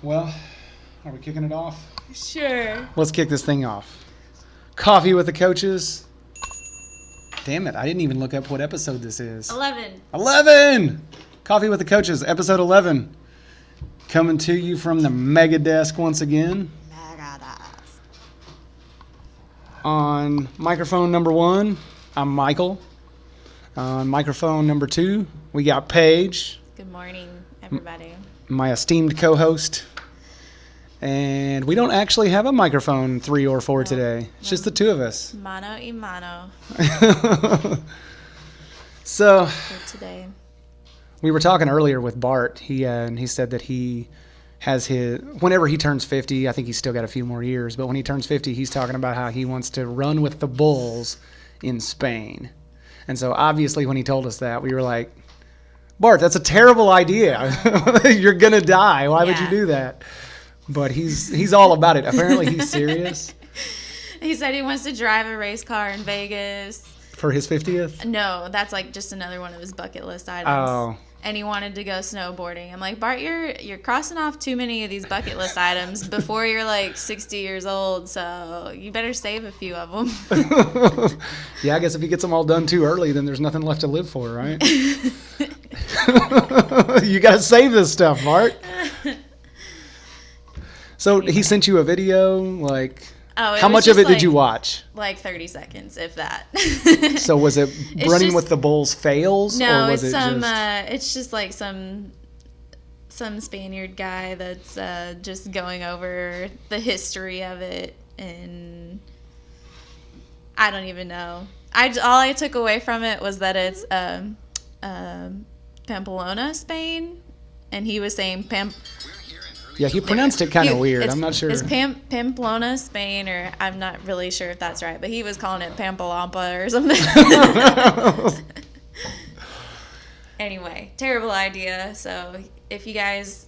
Well, are we kicking it off? Sure. Let's kick this thing off. Coffee with the Coaches. Damn it, I didn't even look up what episode this is. 11. 11! Coffee with the Coaches, episode 11. Coming to you from the Mega Desk once again. On microphone number 1, I'm Michael. On microphone number 2, we got Paige, Good morning, everybody. my esteemed co-host. And we don't actually have a microphone 3 or 4 today. It's just the two of us. Mano y mano So for today. we were talking earlier with Bart. He said that he has whenever he turns 50, I think he's still got a few more years, but when he turns 50, he's talking about how he wants to run with the bulls in Spain. And so obviously when he told us that, we were like, Bart, that's a terrible idea. You're going to die. Why would you do that? But he's all about it. Apparently he's serious. He said he wants to drive a race car in Vegas. For his 50th? No, that's like just another one of his bucket list items. Oh. And he wanted to go snowboarding. I'm like, Bart, you're crossing off too many of these bucket list items before you're like 60 years old, so you better save a few of them. Yeah, I guess if he gets them all done too early, then there's nothing left to live for, right? You got to save this stuff, Bart. So he sent you a video, like, how much of it did you watch? Like 30 seconds, if that. So was it running with the bulls fails? No, or was it's just... it's just like some Spaniard guy that's just going over the history of it, and I don't even know. All I took away from it was that it's Pamplona, Spain, and he was saying Yeah, he pronounced it kind of weird. I'm not sure. It's Pamplona, Spain, or I'm not really sure if that's right, but he was calling it Pampalampa or something. Anyway, terrible idea. So if you guys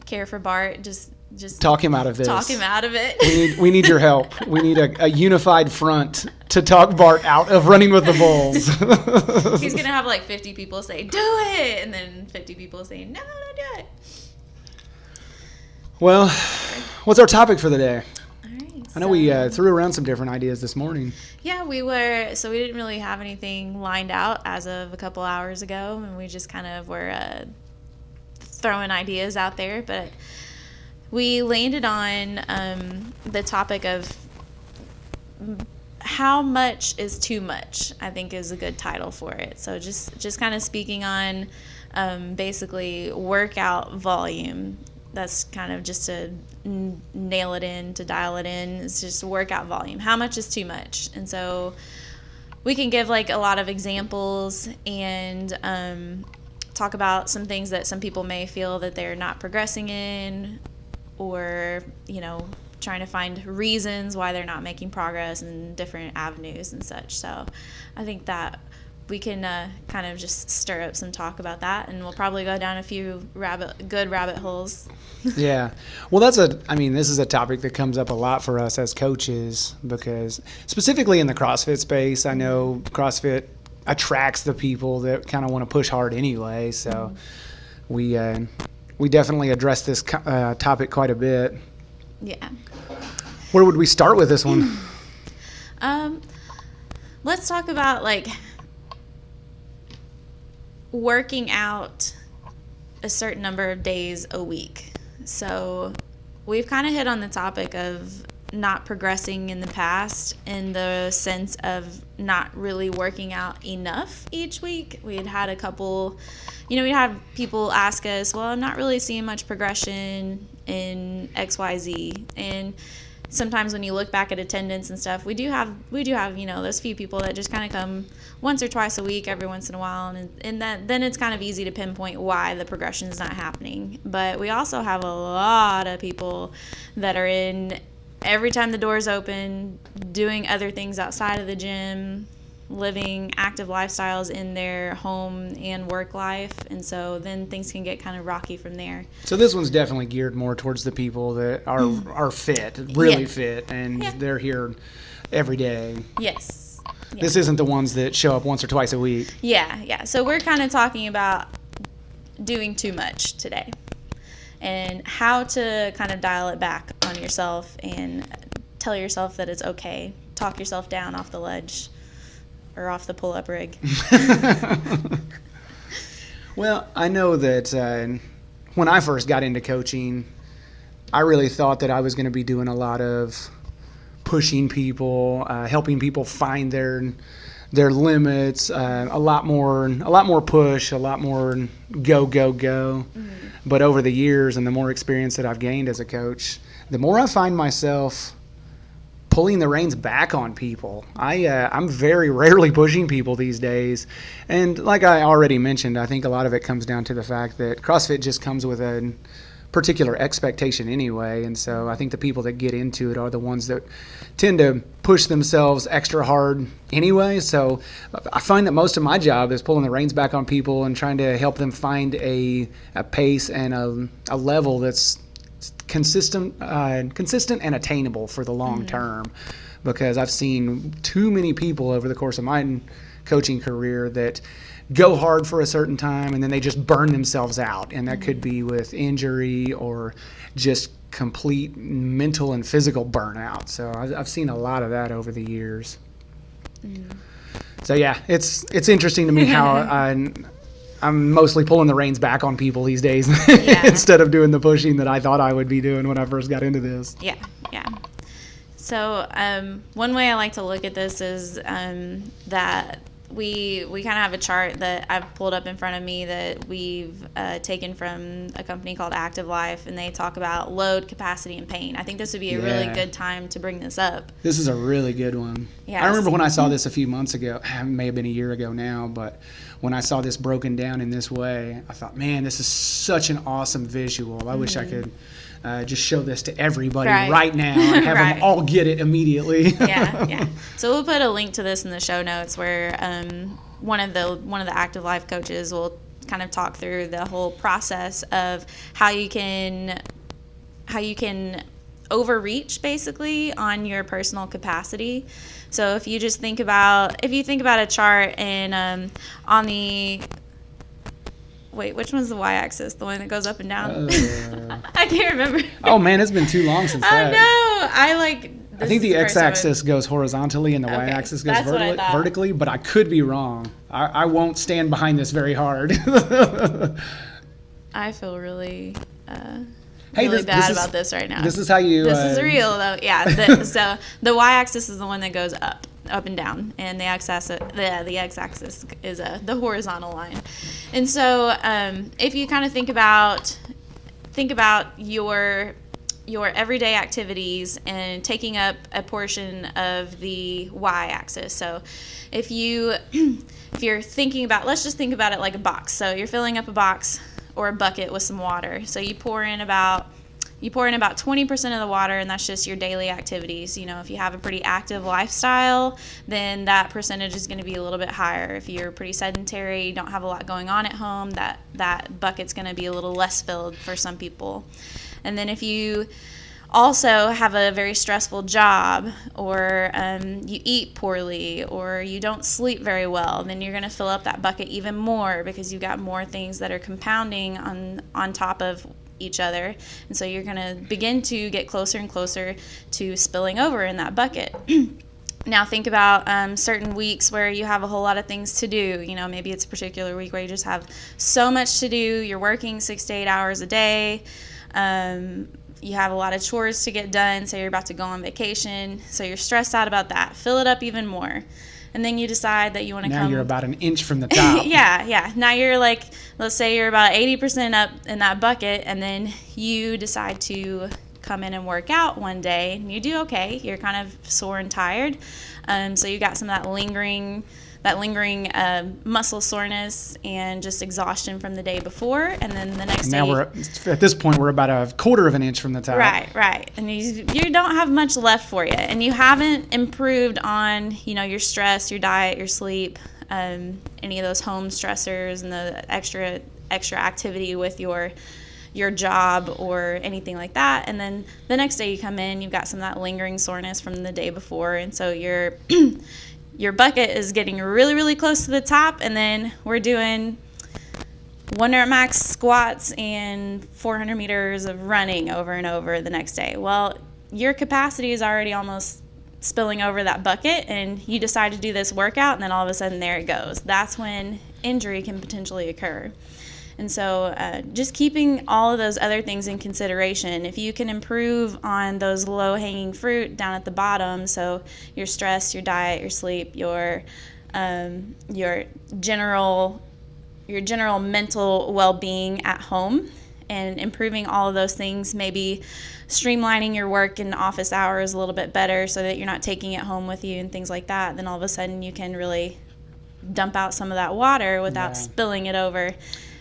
care for Bart, just talk him out of this. Talk him out of it. We need your help. We need a unified front to talk Bart out of running with the bulls. He's going to have like 50 people say, do it, and then 50 people say, no, don't do it. Well, what's our topic for the day? All right, I know we threw around some different ideas this morning. Yeah, we didn't really have anything lined out as of a couple hours ago, and we just kind of were throwing ideas out there, but we landed on the topic of how much is too much, I think is a good title for it. So just kind of speaking on basically workout volume. That's kind of just to nail it in, to dial it in. It's just workout volume. How much is too much? And so we can give like a lot of examples and talk about some things that some people may feel that they're not progressing in, or, trying to find reasons why they're not making progress in different avenues and such. So I think that we can kind of just stir up some talk about that, and we'll probably go down a few good rabbit holes. Yeah. Well, this is a topic that comes up a lot for us as coaches, because specifically in the CrossFit space, I know CrossFit attracts the people that kind of want to push hard anyway. So we definitely address this topic quite a bit. Yeah. Where would we start with this one? Let's talk about like working out a certain number of days a week. So we've kind of hit on the topic of not progressing in the past, in the sense of not really working out enough each week. We had a couple, we'd have people ask us, well, I'm not really seeing much progression in XYZ. And sometimes when you look back at attendance and stuff, we do have those few people that just kind of come once or twice a week every once in a while, and then it's kind of easy to pinpoint why the progression is not happening. But we also have a lot of people that are in every time the doors open, doing other things outside of the gym, living active lifestyles in their home and work life, and so then things can get kind of rocky from there. So this one's definitely geared more towards the people that are fit, really fit, and they're here every day. Yes. Yeah. This isn't the ones that show up once or twice a week. Yeah. So we're kind of talking about doing too much today. and how to kind of dial it back on yourself and tell yourself that it's okay. Talk yourself down off the ledge or off the pull-up rig. Well, I know that when I first got into coaching, I really thought that I was going to be doing a lot of pushing people, helping people find their limits, a lot more push, a lot more go. Mm-hmm. But over the years and the more experience that I've gained as a coach, the more I find myself pulling the reins back on people. I'm very rarely pushing people these days. And like I already mentioned, I think a lot of it comes down to the fact that CrossFit just comes with a particular expectation anyway. And so I think the people that get into it are the ones that tend to push themselves extra hard anyway. So I find that most of my job is pulling the reins back on people and trying to help them find a pace and a level that's consistent and attainable for the long term, because I've seen too many people over the course of my coaching career that go hard for a certain time and then they just burn themselves out, and that could be with injury or just complete mental and physical burnout. So I've seen a lot of that over the years. So yeah, it's interesting to me how I'm mostly pulling the reins back on people these days instead of doing the pushing that I thought I would be doing when I first got into this. Yeah. So one way I like to look at this is that we kind of have a chart that I've pulled up in front of me that we've taken from a company called Active Life, and they talk about load, capacity, and pain. I think this would be a really good time to bring this up. This is a really good one. Yes. I remember when I saw this a few months ago, it may have been a year ago now, but when I saw this broken down in this way, I thought, man, this is such an awesome visual. I wish I could just show this to everybody right now and have them all get it immediately. Yeah. So we'll put a link to this in the show notes where one of the Active Life coaches will kind of talk through the whole process of how you can overreach basically on your personal capacity. So if you think about a chart and on the which one's the y-axis? The one that goes up and down? I can't remember. Oh man, it's been too long since that. No, I think the x-axis goes horizontally and the y-axis goes vertically, but I could be wrong. I won't stand behind this very hard. I feel really bad about this right now. This is how you... This is real, though. Yeah. So the y-axis is the one that goes up and down, and the x-axis is the horizontal line. And so if you kind of think about your everyday activities and taking up a portion of the y-axis. So if you're thinking about, let's just think about it like a box. So you're filling up a box or a bucket with some water. So you pour in about 20% of the water, and that's just your daily activities. If you have a pretty active lifestyle, then that percentage is going to be a little bit higher. If you're pretty sedentary, don't have a lot going on at home, that bucket's going to be a little less filled for some people. And then if you also have a very stressful job, or you eat poorly, or you don't sleep very well, then you're going to fill up that bucket even more because you've got more things that are compounding on top of each other. And so you're going to begin to get closer and closer to spilling over in that bucket. Now think about certain weeks where you have a whole lot of things to do. Maybe it's a particular week where you just have so much to do. You're working 6 to 8 hours a day. You have a lot of chores to get done. Say you're about to go on vacation. So you're stressed out about that. Fill it up even more. And then you decide that you want to come. Now you're about an inch from the top. Yeah. Now you're let's say you're about 80% up in that bucket, and then you decide to come in and work out one day, and you do okay. You're kind of sore and tired. So you got some of that lingering muscle soreness and just exhaustion from the day before, and then the next day. Now at this point we're about a quarter of an inch from the top. Right, and you don't have much left for you, and you haven't improved on your stress, your diet, your sleep, any of those home stressors, and the extra activity with your job or anything like that. And then the next day you come in, you've got some of that lingering soreness from the day before, and so your bucket is getting really, really close to the top, and then we're doing 1 rep max squats and 400 meters of running over and over the next day. Well, your capacity is already almost spilling over that bucket, and you decide to do this workout, and then all of a sudden there it goes. That's when injury can potentially occur. And so just keeping all of those other things in consideration, if you can improve on those low-hanging fruit down at the bottom, so your stress, your diet, your sleep, your general mental well-being at home, and improving all of those things, maybe streamlining your work and office hours a little bit better so that you're not taking it home with you and things like that, then all of a sudden you can really dump out some of that water without spilling it over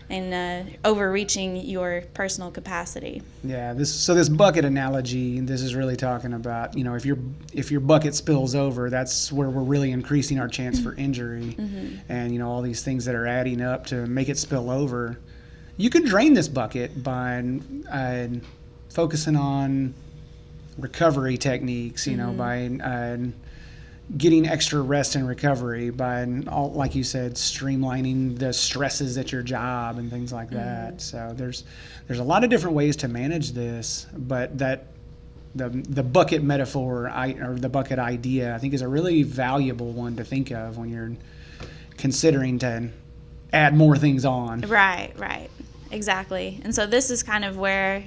and overreaching your personal capacity. Yeah, this bucket analogy, this is really talking about, if your bucket spills over, that's where we're really increasing our chance for injury. And all these things that are adding up to make it spill over. You can drain this bucket by focusing on recovery techniques, by getting extra rest and recovery, by, like you said, streamlining the stresses at your job and things like that. So there's a lot of different ways to manage this, but that the bucket metaphor or the bucket idea, I think, is a really valuable one to think of when you're considering to add more things on. Right. Exactly. And so this is kind of where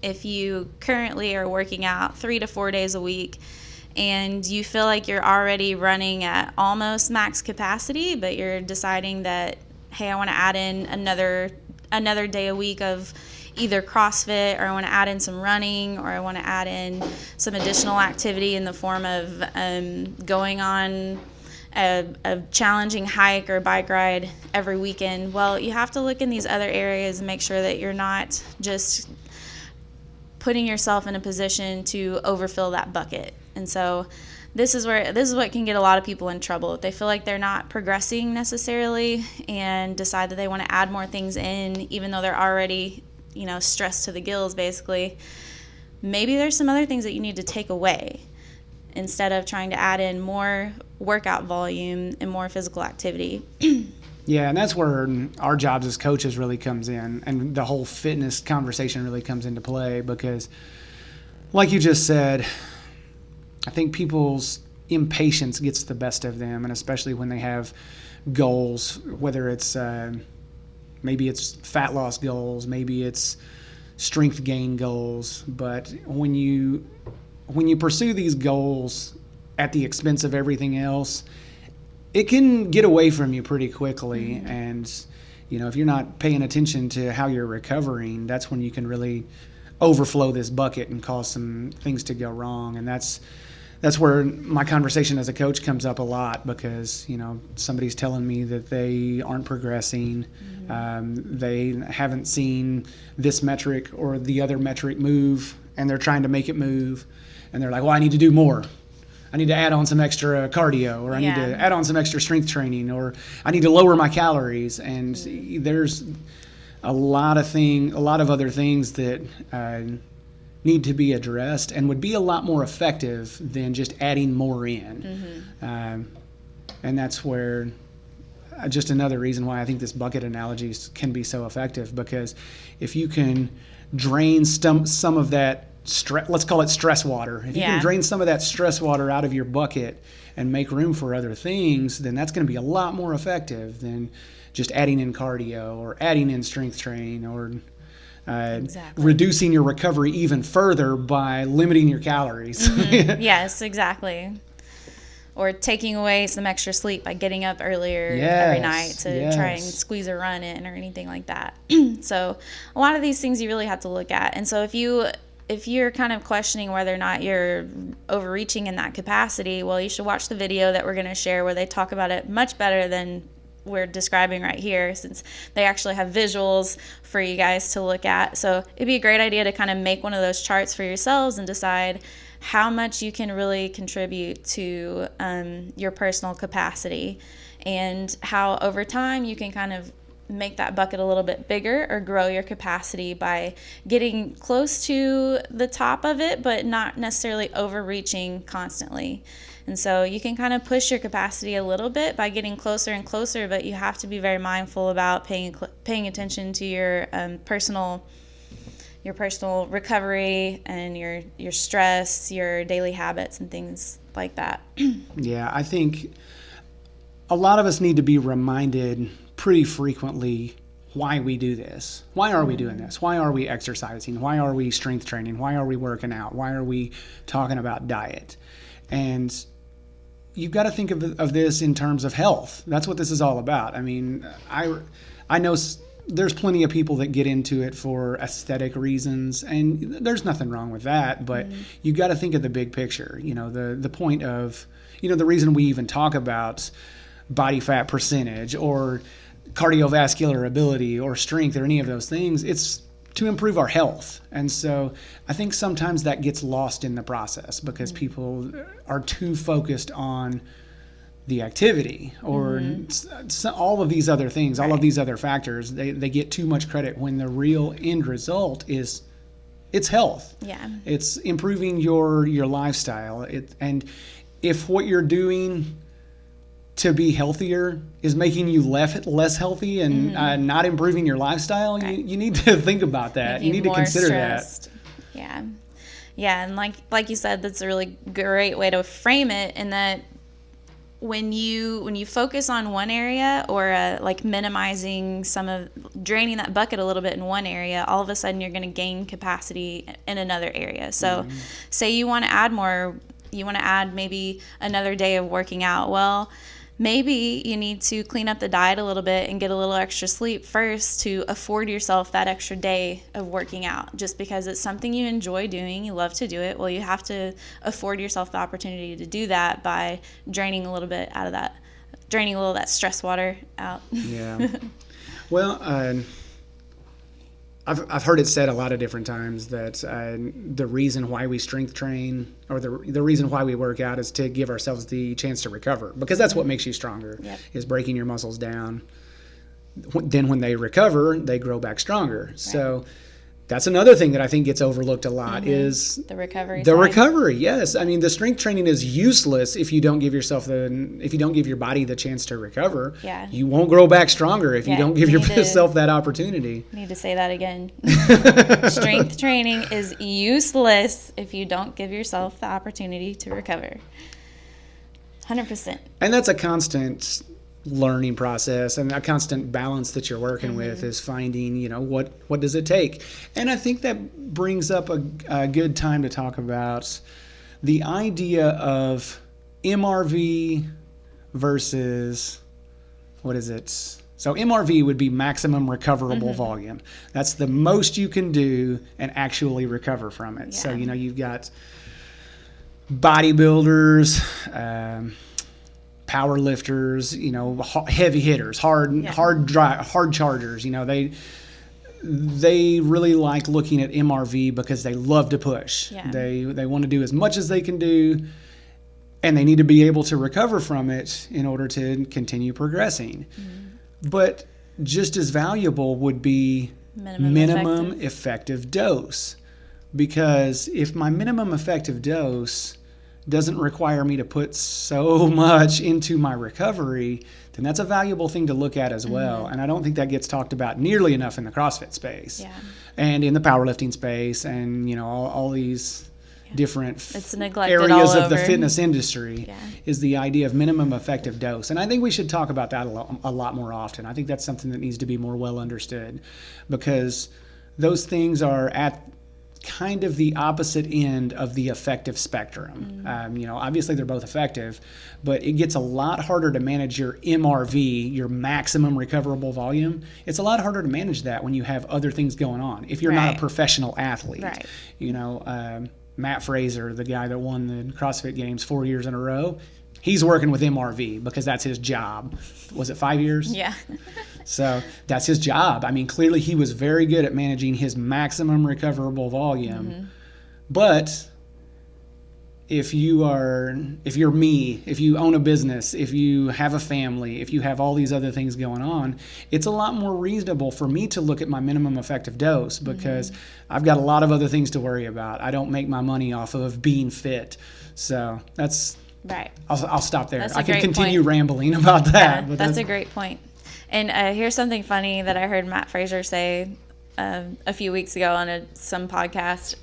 if you currently are working out 3 to 4 days a week, and you feel like you're already running at almost max capacity, but you're deciding that, hey, I want to add in another day a week of either CrossFit, or I want to add in some running, or I want to add in some additional activity in the form of going on a challenging hike or bike ride every weekend. Well, you have to look in these other areas and make sure that you're not just putting yourself in a position to overfill that bucket. And so this is what can get a lot of people in trouble. If they feel like they're not progressing necessarily and decide that they want to add more things in, even though they're already, stressed to the gills, basically, maybe there's some other things that you need to take away instead of trying to add in more workout volume and more physical activity. Yeah, and that's where our jobs as coaches really comes in, and the whole fitness conversation really comes into play, because like you just said, I think people's impatience gets the best of them, and especially when they have goals, whether it's maybe it's fat loss goals, maybe it's strength gain goals, but when you pursue these goals at the expense of everything else, it can get away from you pretty quickly. And if you're not paying attention to how you're recovering, that's when you can really overflow this bucket and cause some things to go wrong. And that's where my conversation as a coach comes up a lot, because somebody's telling me that they aren't progressing, they haven't seen this metric or the other metric move, and they're trying to make it move, and they're like, well, I need to do more. I need to add on some extra cardio, or I need to add on some extra strength training, or I need to lower my calories. And there's a lot of other things that need to be addressed and would be a lot more effective than just adding more in. And that's where just another reason why I think this bucket analogy can be so effective, because if you can drain some of that let's call it stress water. If you can drain some of that stress water out of your bucket and make room for other things, then that's going to be a lot more effective than just adding in cardio or adding in strength training, or reducing your recovery even further by limiting your calories. Yes, exactly. Or taking away some extra sleep by getting up earlier every night to try and squeeze a run in or anything like that. So a lot of these things you really have to look at. And so if you're kind of questioning whether or not you're overreaching in that capacity, well, you should watch the video that we're going to share where they talk about it much better than we're describing right here, since they actually have visuals for you guys to look at. So it'd be a great idea to kind of make one of those charts for yourselves and decide how much you can really contribute to your personal capacity, and how over time you can kind of make that bucket a little bit bigger or grow your capacity by getting close to the top of it, but not necessarily overreaching constantly. And so you can kind of push your capacity a little bit by getting closer and closer, but you have to be very mindful about paying attention to your personal recovery and your stress, your daily habits, and things like that. Yeah, I think a lot of us need to be reminded pretty frequently why we do this. Why are we doing this? Why are we exercising? Why are we strength training? Why are we working out? Why are we talking about diet? And you've got to think of this in terms of health. That's what this is all about. I mean, I know there's plenty of people that get into it for aesthetic reasons, and there's nothing wrong with that, but you've got to think of the big picture. You know, the point of, you know, the reason we even talk about body fat percentage or cardiovascular ability or strength or any of those things, it's to improve our health. And so I think sometimes that gets lost in the process because people are too focused on the activity or all of these other things, all of these other factors. They get too much credit when the real end result is it's health. Yeah. It's improving your lifestyle. And if what you're doing to be healthier is making you less healthy and not improving your lifestyle, you need to think about that. You need to consider that. Yeah, and like you said, that's a really great way to frame it. In that, when you focus on one area or like minimizing draining that bucket a little bit in one area, all of a sudden you're going to gain capacity in another area. So, say you want to add maybe another day of working out. Well, maybe you need to clean up the diet a little bit and get a little extra sleep first to afford yourself that extra day of working out. Just because it's something you enjoy doing, you love to do it, well, you have to afford yourself the opportunity to do that by draining a little of that stress water out. Yeah. Well, I've heard it said a lot of different times that the reason why we strength train or the reason why we work out is to give ourselves the chance to recover, because that's what makes you stronger. Yep. Is breaking your muscles down. Then when they recover, they grow back stronger. Right. So that's another thing that I think gets overlooked a lot is the recovery. Recovery, yes. I mean, the strength training is useless if you don't give your body the chance to recover. Yeah. You won't grow back stronger if you don't give yourself that opportunity. I need to say that again. Strength training is useless if you don't give yourself the opportunity to recover. 100%. And that's a constant learning process and a constant balance that you're working with is finding, what does it take? And I think that brings up a good time to talk about the idea of MRV versus, what is it? So MRV would be maximum recoverable volume. That's the most you can do and actually recover from it. Yeah. So, you've got bodybuilders, power lifters, heavy hitters, hard chargers. They really like looking at MRV because they love to push. Yeah. They want to do as much as they can do, and they need to be able to recover from it in order to continue progressing. But just as valuable would be minimum effective dose, because if my minimum effective dose doesn't require me to put so much into my recovery, then that's a valuable thing to look at as well. And I don't think that gets talked about nearly enough in the CrossFit space and in the powerlifting space and, all these different areas of the fitness industry is the idea of minimum effective dose. And I think we should talk about that a lot more often. I think that's something that needs to be more well understood, because those things are at kind of the opposite end of the effective spectrum. Obviously they're both effective, but it gets a lot harder to manage your MRV, your maximum recoverable volume. It's a lot harder to manage that when you have other things going on. If you're not a professional athlete, Matt Fraser, the guy that won the CrossFit Games 4 years in a row, he's working with MRV because that's his job. Was it 5 years? Yeah. So that's his job. I mean, clearly he was very good at managing his maximum recoverable volume. But if you're me, if you own a business, if you have a family, if you have all these other things going on, it's a lot more reasonable for me to look at my minimum effective dose, because I've got a lot of other things to worry about. I don't make my money off of being fit. So that's Right. I'll stop there. That's a I could great continue point. rambling about that. Yeah, but that's a great point. And here's something funny that I heard Matt Fraser say a few weeks ago on some podcast.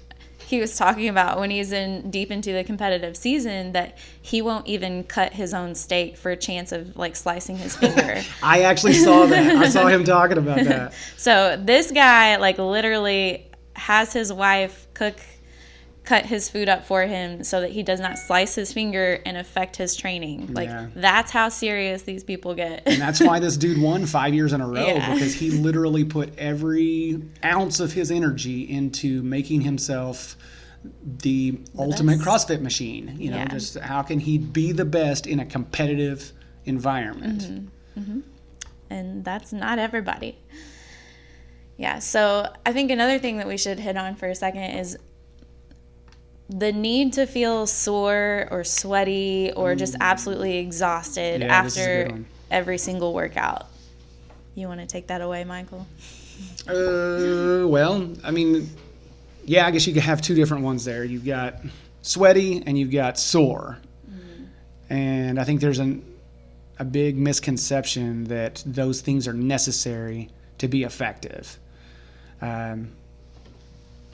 He was talking about when he's deep into the competitive season that he won't even cut his own steak for a chance of like slicing his finger. I actually saw that. I saw him talking about that. So this guy like literally has his wife cut his food up for him so that he does not slice his finger and affect his training. Like that's how serious these people get. And that's why this dude won 5 years in a row, Yeah. because he literally put every ounce of his energy into making himself the ultimate best. CrossFit machine. You know, Yeah. just how can he be the best in a competitive environment? And that's not everybody. Yeah, so I think another thing that we should hit on for a second is the need to feel sore or sweaty or just absolutely exhausted Yeah, this is a good after one. every single workout. You want to take that away, Michael? Well, I mean, yeah, I guess you could have two different ones there. You've got sweaty and you've got sore. And I think there's a big misconception that those things are necessary to be effective.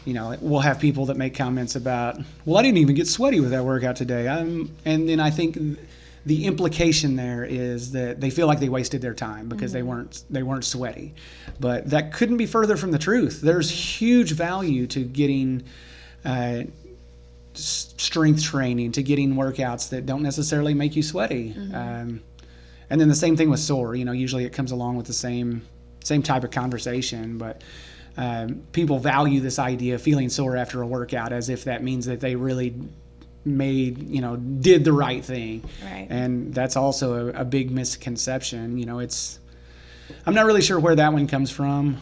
You know, we'll have people that make comments about, well, I didn't even get sweaty with that workout today. And then I think the implication there is that they feel like they wasted their time because they weren't sweaty. But that couldn't be further from the truth. There's huge value to getting strength training, to getting workouts that don't necessarily make you sweaty. And then the same thing with sore. You know, usually it comes along with the same type of conversation, but people value this idea of feeling sore after a workout as if that means that they really did the right thing. Right. And that's also a big misconception. You know, I'm not really sure where that one comes from.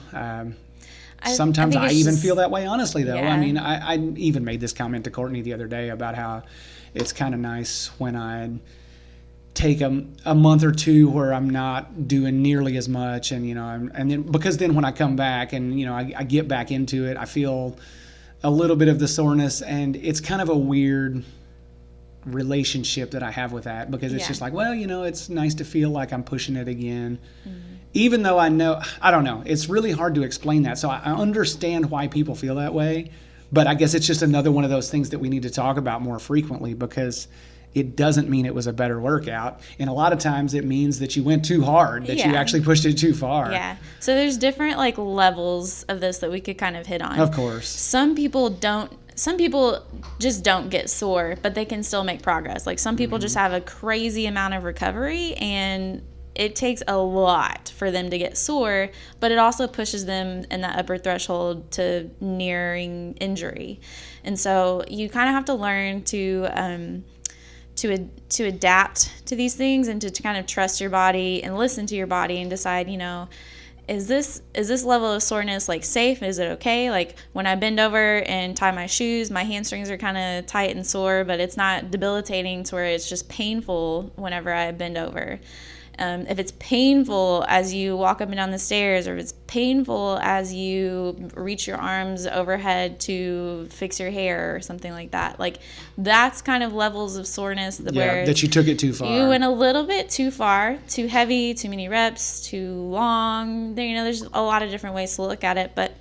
Sometimes think I it's even just- feel that way, honestly, though. Yeah. I mean, I even made this comment to Courtney the other day about how it's kind of nice when I take a month or two where I'm not doing nearly as much, and and then because then when I come back and I get back into it, I feel a little bit of the soreness, and it's kind of a weird relationship that I have with that, because it's Yeah. just like, well, it's nice to feel like I'm pushing it again. Even though I don't know, it's really hard to explain that. So I understand why people feel that way, but I guess it's just another one of those things that we need to talk about more frequently, because it doesn't mean it was a better workout. And a lot of times it means that you went too hard, that you Yeah. actually pushed it too far. Yeah. So there's different like levels of this that we could kind of hit on. Of course. Some people just don't get sore, but they can still make progress. Like some people just have a crazy amount of recovery, and it takes a lot for them to get sore, but it also pushes them in that upper threshold to nearing injury. And so you kind of have to learn to adapt to these things, and to kind of trust your body and listen to your body and decide, is this level of soreness like safe? Is it okay? Like when I bend over and tie my shoes, my hamstrings are kind of tight and sore, but it's not debilitating to where it's just painful whenever I bend over. If it's painful as you walk up and down the stairs, or if it's painful as you reach your arms overhead to fix your hair or something like that, like that's kind of levels of soreness where that you took it too far. you went a little bit too far, too heavy, too many reps, too long. There's a lot of different ways to look at it, but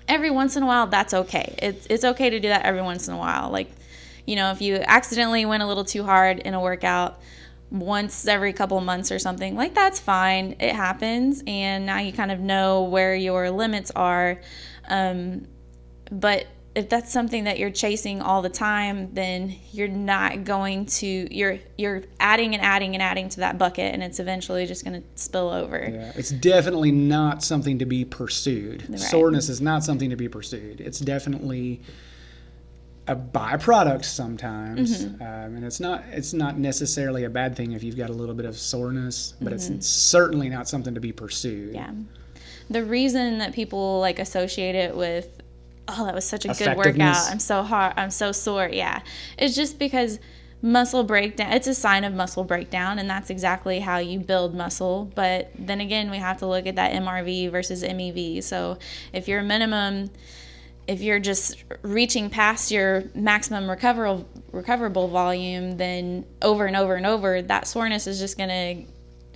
every once in a while, that's okay. It's okay to do that every once in a while. Like, if you accidentally went a little too hard in a workout once every couple of months or something, like that's fine. It happens, and now you kind of know where your limits are. But if that's something that you're chasing all the time, then you're not going to, you're adding and adding and adding to that bucket, and it's eventually just going to spill over. Yeah, it's definitely not something to be pursued. Right. Soreness is not something to be pursued. It's definitely a byproduct sometimes, and it's not necessarily a bad thing if you've got a little bit of soreness, but it's certainly not something to be pursued. Yeah. The reason that people like associate it with, oh, that was such a good Effectiveness. workout, I'm so sore, yeah, it's just because muscle breakdown, it's a sign of muscle breakdown, and that's exactly how you build muscle. But then again, we have to look at that MRV versus MEV. So if your minimum if you're just reaching past your maximum recoverable volume, then over and over and over, that soreness is just going to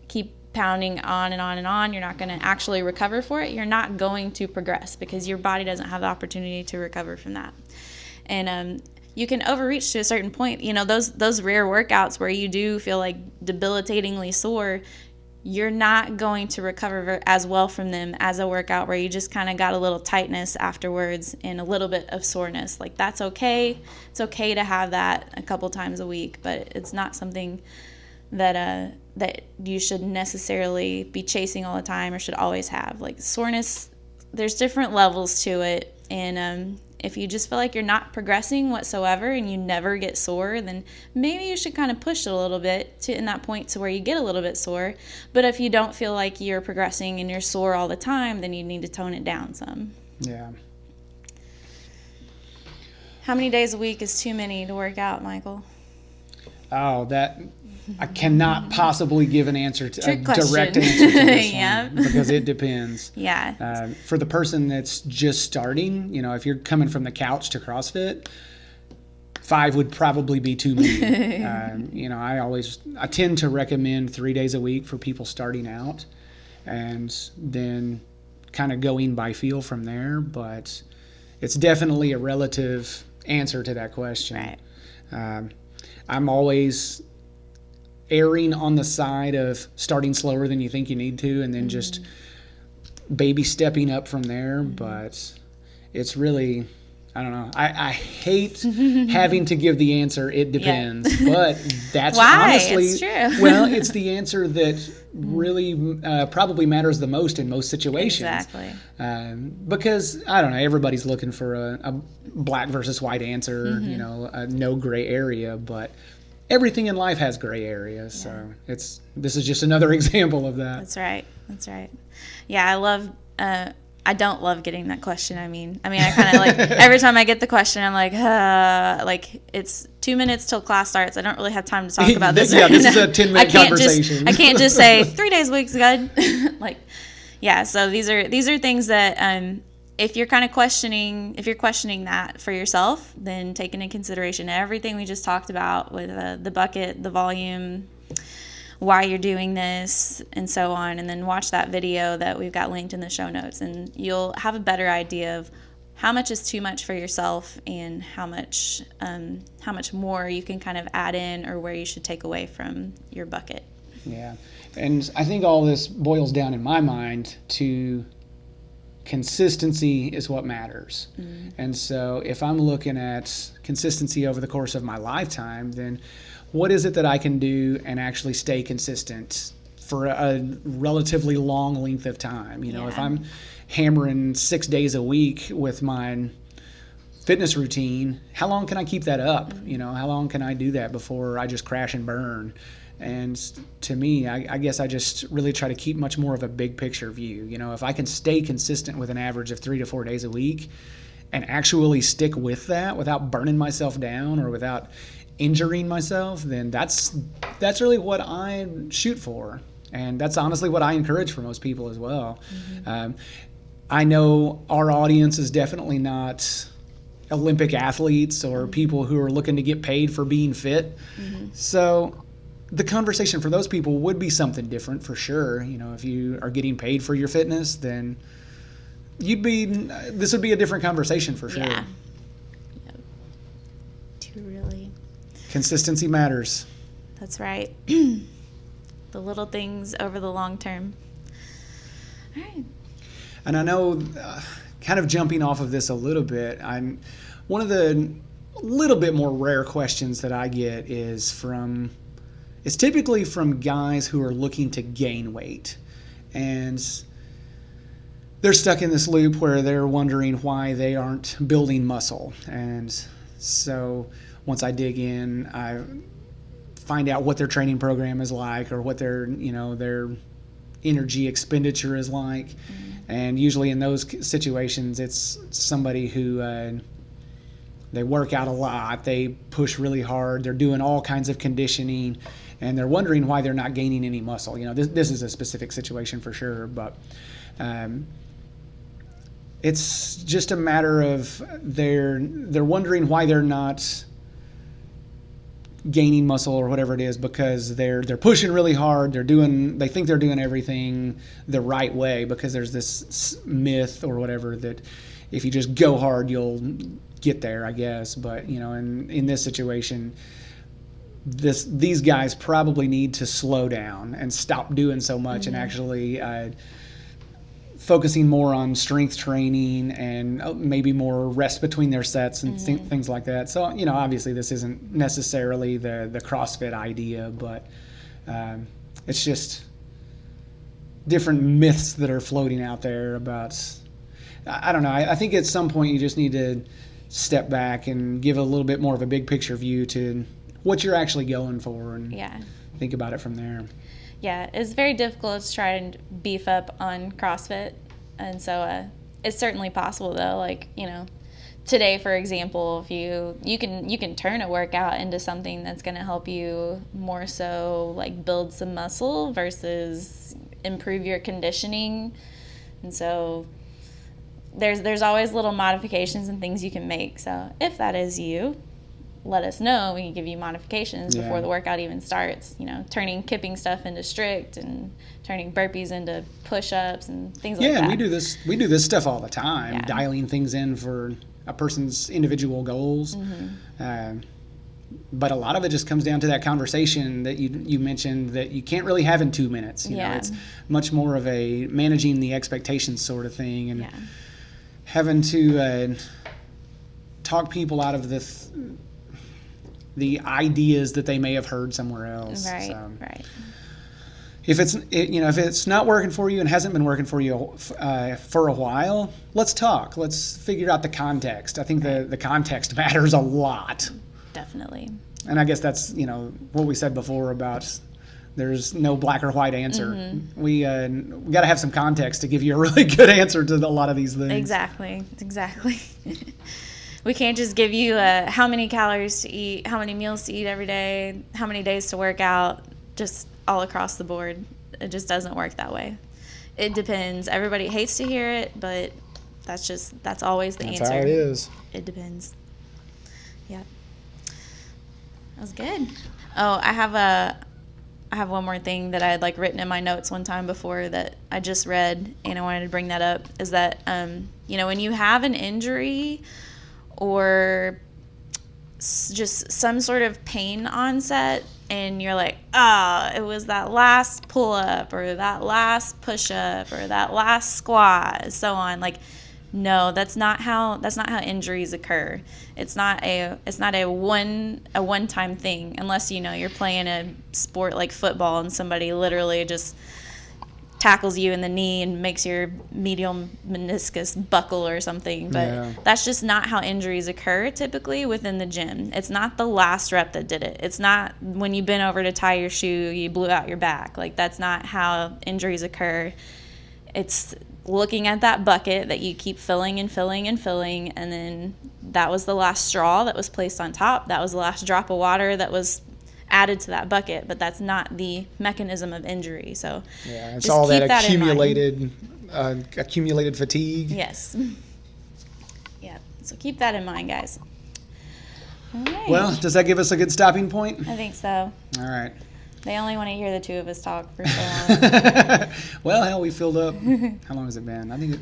keep pounding on and on and on. You're not going to actually recover for it. You're not going to progress because your body doesn't have the opportunity to recover from that. And you can overreach to a certain point. You know, those rare workouts where you do feel like debilitatingly sore, you're not going to recover as well from them as a workout where you just kind of got a little tightness afterwards and a little bit of soreness. Like, that's okay. It's okay to have that a couple times a week, but it's not something that that you should necessarily be chasing all the time or should always have. Like, soreness, there's different levels to it, and if you just feel like you're not progressing whatsoever and you never get sore, then maybe you should kind of push it a little bit to in that point to where you get a little bit sore. But if you don't feel like you're progressing and you're sore all the time, then you need to tone it down some. Yeah. How many days a week is too many to work out, Michael? Oh, that I cannot possibly give an answer to Trick a question. direct answer to this Yeah. one because it depends. Yeah. For the person that's just starting, you know, if you're coming from the couch to CrossFit, 5 would probably be too many. You know, I tend to recommend 3 days a week for people starting out, and then kind of going by feel from there. But it's definitely a relative answer to that question. Right. I'm always erring on the side of starting slower than you think you need to, and then just baby stepping up from there. But it's really, I don't know. I hate having to give the answer, it depends. Yeah. But that's why? Honestly, it's true. Well, it's the answer that really probably matters the most in most situations. Exactly. Because, I don't know, everybody's looking for a black versus white answer, you know, no gray area, but everything in life has gray areas. So this is just another example of that. That's right. Yeah, I don't love getting that question. I mean, I kind of like every time I get the question, I'm like it's 2 minutes till class starts. I don't really have time to talk about this. Yeah, this is a 10-minute conversation. I can't just say 3 days a week's good. Like, yeah. So these are things that if you're questioning that for yourself, then take into consideration everything we just talked about with the bucket, the volume, why you're doing this, and so on, and then watch that video that we've got linked in the show notes, and you'll have a better idea of how much is too much for yourself and how much more you can kind of add in or where you should take away from your bucket. Yeah, and I think all this boils down in my mind to consistency is what matters. And so if I'm looking at consistency over the course of my lifetime, then what is it that I can do and actually stay consistent for a relatively long length of time? You know, if I'm hammering 6 days a week with my fitness routine, how long can I keep that up? You know, how long can I do that before I just crash and burn? And to me, I guess I just really try to keep much more of a big picture view. You know, if I can stay consistent with an average of 3 to 4 days a week and actually stick with that without burning myself down or without injuring myself, then that's really what I shoot for. And that's honestly what I encourage for most people as well. I know our audience is definitely not Olympic athletes or people who are looking to get paid for being fit. So the conversation for those people would be something different for sure. You know, if you are getting paid for your fitness, then this would be a different conversation for sure. Yeah. Really. Consistency matters. That's right. The little things over the long term. All right. And I know, kind of jumping off of this a little bit, one of the little bit more rare questions that I get it's typically from guys who are looking to gain weight. And they're stuck in this loop where they're wondering why they aren't building muscle. And so once I dig in, I find out what their training program is like or what their energy expenditure is like. And usually in those situations, it's somebody who they work out a lot, they push really hard, they're doing all kinds of conditioning, and they're wondering why they're not gaining any muscle. You know, this is a specific situation for sure, but it's just a matter of they're wondering why they're not gaining muscle or whatever it is, because they're pushing really hard. They think they're doing everything the right way, because there's this myth or whatever that if you just go hard you'll get there, I guess. But in this situation, these guys probably need to slow down and stop doing so much, and actually focusing more on strength training and maybe more rest between their sets and things like that. So, obviously this isn't necessarily the CrossFit idea, but it's just different myths that are floating out there about, I don't know. I think at some point you just need to step back and give a little bit more of a big picture view to what you're actually going for, and think about it from there. Yeah, it's very difficult to try and beef up on CrossFit, and so it's certainly possible though. Like, today, for example, if you can turn a workout into something that's going to help you more so like build some muscle versus improve your conditioning, and so there's always little modifications and things you can make. So if that is you, let us know. We can give you modifications before the workout even starts. Turning kipping stuff into strict and turning burpees into push-ups and things like that. Yeah, we do this stuff all the time, dialing things in for a person's individual goals. But a lot of it just comes down to that conversation that you mentioned that you can't really have in 2 minutes. You know, it's much more of a managing the expectations sort of thing, and having to talk people out of the ideas that they may have heard somewhere else. Right. If it's not working for you and hasn't been working for you for a while, let's talk. Let's figure out the context. I think the context matters a lot. Definitely. And I guess that's what we said before about there's no black or white answer. We got to have some context to give you a really good answer to a lot of these things. Exactly. We can't just give you how many calories to eat, how many meals to eat every day, how many days to work out, just all across the board. It just doesn't work that way. It depends. Everybody hates to hear it, but that's always the answer. That's how it is. It depends. Yeah. That was good. Oh, I have one more thing that I had written in my notes one time before that I just read, and I wanted to bring that up, is that when you have an injury or just some sort of pain onset and you're like, it was that last pull-up or that last push-up or that last squat, so on. No, that's not how injuries occur. It's not a one-time thing, unless you're playing a sport like football and somebody literally just tackles you in the knee and makes your medial meniscus buckle or something. But that's just not how injuries occur typically within the gym. It's not the last rep that did it. It's not when you bent over to tie your shoe, you blew out your back. That's not how injuries occur. It's looking at that bucket that you keep filling and filling and filling, and then that was the last straw that was placed on top. That was the last drop of water that was added to that bucket, but that's not the mechanism of injury. So it's all that accumulated fatigue. Yes. Yeah. So keep that in mind, guys. All right. Well, does that give us a good stopping point? I think so. All right. They only want to hear the two of us talk for so long. Well, hell, we filled up. How long has it been? I think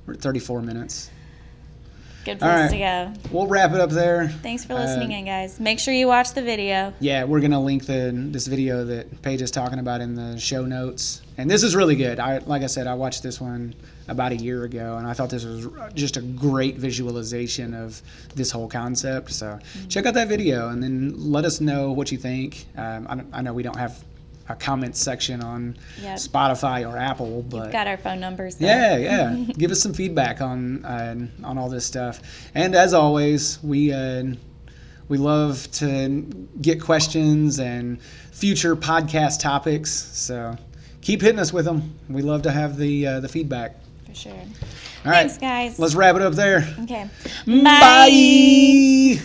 we're at 34 minutes. Good place to go. We'll wrap it up there. Thanks for listening in, guys. Make sure you watch the video. Yeah, we're going to link this video that Paige is talking about in the show notes. And this is really good. Like I said, I watched this one about a year ago, and I thought this was just a great visualization of this whole concept. So check out that video, and then let us know what you think. I know we don't have a comment section on Spotify or Apple, but you've got our phone numbers though. Yeah. Give us some feedback on all this stuff. And as always, we love to get questions and future podcast topics. So keep hitting us with them. We love to have the feedback. For sure. All Thanks, right, guys. Let's wrap it up there. Okay. Bye.